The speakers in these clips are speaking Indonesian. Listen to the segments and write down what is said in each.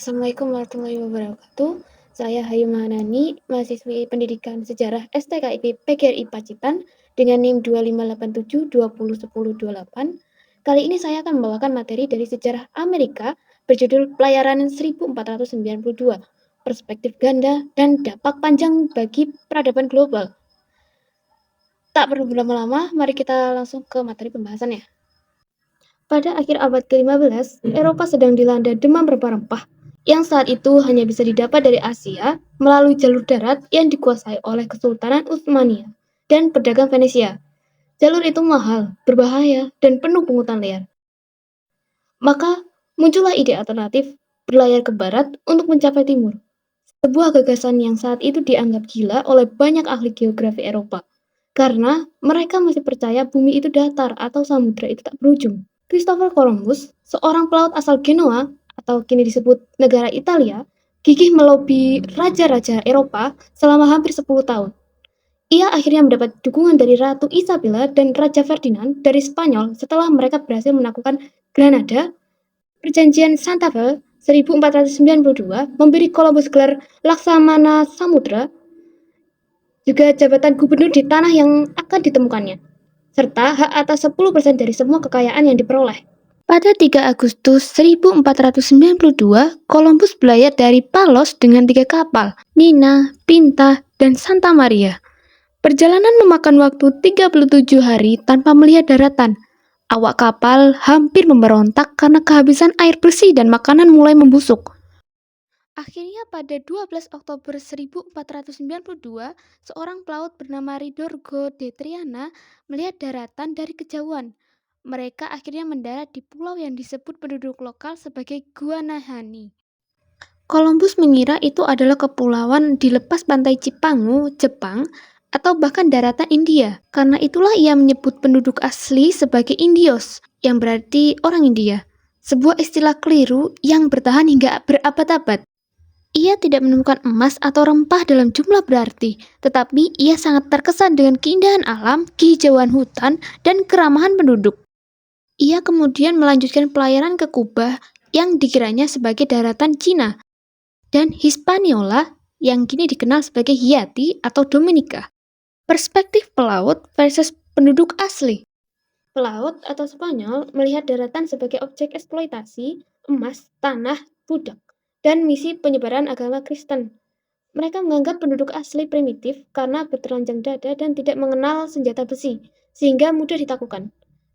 Assalamualaikum warahmatullahi wabarakatuh. Saya Hayu Mahanani, mahasiswi Pendidikan Sejarah STKIP PGRI Pacitan dengan NIM 2587201028. Kali ini saya akan membawakan materi dari sejarah Amerika berjudul Pelayaran 1492, Perspektif Ganda dan Dampak Panjang bagi Peradaban Global. Tak perlu berlama-lama, mari kita langsung ke materi pembahasannya. Pada akhir abad ke-15, Eropa sedang dilanda demam rempah-rempah yang saat itu hanya bisa didapat dari Asia melalui jalur darat yang dikuasai oleh Kesultanan Utsmaniyah dan pedagang Venesia. Jalur itu mahal, berbahaya, dan penuh pungutan liar. Maka muncullah ide alternatif berlayar ke barat untuk mencapai timur. Sebuah gagasan yang saat itu dianggap gila oleh banyak ahli geografi Eropa. Karena mereka masih percaya bumi itu datar atau samudra itu tak berujung. Christopher Columbus, seorang pelaut asal Genoa atau kini disebut negara Italia, gigih melobi raja-raja Eropa selama hampir 10 tahun. Ia akhirnya mendapat dukungan dari Ratu Isabella dan Raja Ferdinand dari Spanyol setelah mereka berhasil menaklukkan Granada. Perjanjian Santa Fe 1492 memberi Columbus gelar Laksamana Samudra, juga jabatan gubernur di tanah yang akan ditemukannya, serta hak atas 10% dari semua kekayaan yang diperoleh. Pada 3 Agustus 1492, Columbus berlayar dari Palos dengan 3 kapal, Nina, Pinta, dan Santa Maria. Perjalanan memakan waktu 37 hari tanpa melihat daratan. Awak kapal hampir memberontak karena kehabisan air bersih dan makanan mulai membusuk. Akhirnya pada 12 Oktober 1492, seorang pelaut bernama Ridorgo de Triana melihat daratan dari kejauhan. Mereka akhirnya mendarat di pulau yang disebut penduduk lokal sebagai Guanahani. Columbus mengira itu adalah kepulauan di lepas pantai Cipangu, Jepang, atau bahkan daratan India. Karena itulah ia menyebut penduduk asli sebagai Indios, yang berarti orang India. Sebuah istilah keliru yang bertahan hingga berabad-abad. Ia tidak menemukan emas atau rempah dalam jumlah berarti, tetapi ia sangat terkesan dengan keindahan alam, kehijauan hutan, dan keramahan penduduk. Ia kemudian melanjutkan pelayaran ke Kuba yang dikiranya sebagai daratan Cina, dan Hispaniola yang kini dikenal sebagai Haiti atau Dominika. Perspektif pelaut versus penduduk asli. Pelaut atau Spanyol melihat daratan sebagai objek eksploitasi, emas, tanah, budak, dan misi penyebaran agama Kristen. Mereka menganggap penduduk asli primitif karena bertelanjang dada dan tidak mengenal senjata besi, sehingga mudah ditaklukkan.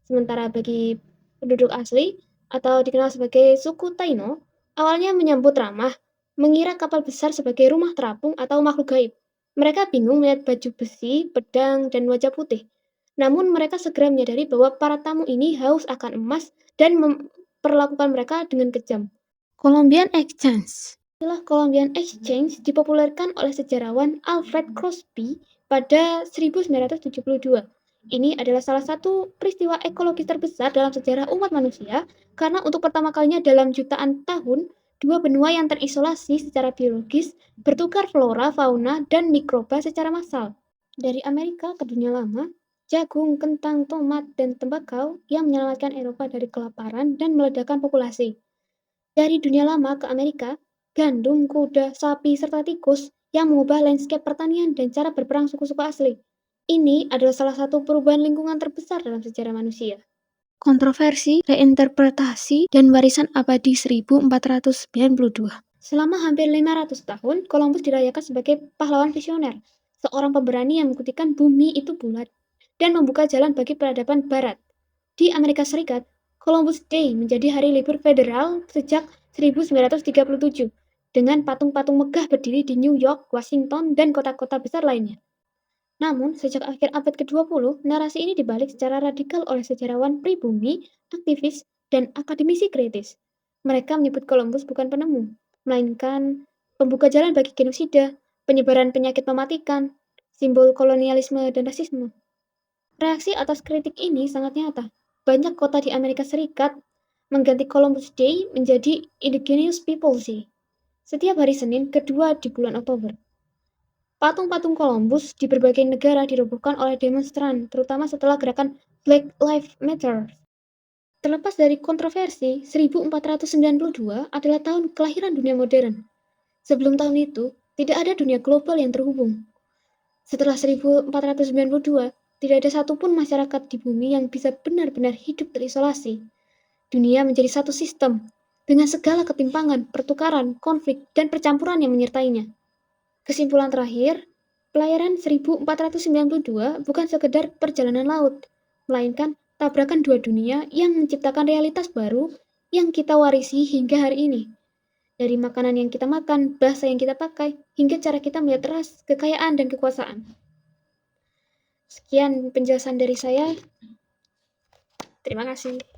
Sementara bagi penduduk asli, atau dikenal sebagai suku Taino, awalnya menyambut ramah, mengira kapal besar sebagai rumah terapung atau makhluk gaib. Mereka bingung melihat baju besi, pedang, dan wajah putih. Namun mereka segera menyadari bahwa para tamu ini haus akan emas dan memperlakukan mereka dengan kejam. Columbian Exchange. Istilah Columbian Exchange dipopulerkan oleh sejarawan Alfred Crosby pada 1972. Ini adalah salah satu peristiwa ekologis terbesar dalam sejarah umat manusia karena untuk pertama kalinya dalam jutaan tahun, dua benua yang terisolasi secara biologis bertukar flora, fauna, dan mikroba secara massal. Dari Amerika ke dunia lama, jagung, kentang, tomat, dan tembakau yang menyelamatkan Eropa dari kelaparan dan meledakkan populasi. Dari dunia lama ke Amerika, gandum, kuda, sapi, serta tikus yang mengubah landscape pertanian dan cara berperang suku-suku asli. Ini adalah salah satu perubahan lingkungan terbesar dalam sejarah manusia. Kontroversi, reinterpretasi, dan warisan abadi 1492. Selama hampir 500 tahun, Columbus dirayakan sebagai pahlawan visioner, seorang pemberani yang membuktikan bumi itu bulat dan membuka jalan bagi peradaban barat. Di Amerika Serikat, Columbus Day menjadi hari libur federal sejak 1937, dengan patung-patung megah berdiri di New York, Washington, dan kota-kota besar lainnya. Namun, sejak akhir abad ke-20, narasi ini dibalik secara radikal oleh sejarawan pribumi, aktivis, dan akademisi kritis. Mereka menyebut Columbus bukan penemu, melainkan pembuka jalan bagi genosida, penyebaran penyakit mematikan, simbol kolonialisme dan rasisme. Reaksi atas kritik ini sangat nyata. Banyak kota di Amerika Serikat mengganti Columbus Day menjadi Indigenous Peoples Day setiap hari Senin kedua di bulan Oktober. Patung-patung Columbus di berbagai negara dirobohkan oleh demonstran, terutama setelah gerakan Black Lives Matter. Terlepas dari kontroversi, 1492 adalah tahun kelahiran dunia modern. Sebelum tahun itu, tidak ada dunia global yang terhubung. Setelah 1492, tidak ada satupun masyarakat di bumi yang bisa benar-benar hidup terisolasi. Dunia menjadi satu sistem, dengan segala ketimpangan, pertukaran, konflik, dan percampuran yang menyertainya. Kesimpulan terakhir, pelayaran 1492 bukan sekedar perjalanan laut, melainkan tabrakan dua dunia yang menciptakan realitas baru yang kita warisi hingga hari ini. Dari makanan yang kita makan, bahasa yang kita pakai, hingga cara kita melihat ras, kekayaan, dan kekuasaan. Sekian penjelasan dari saya. Terima kasih.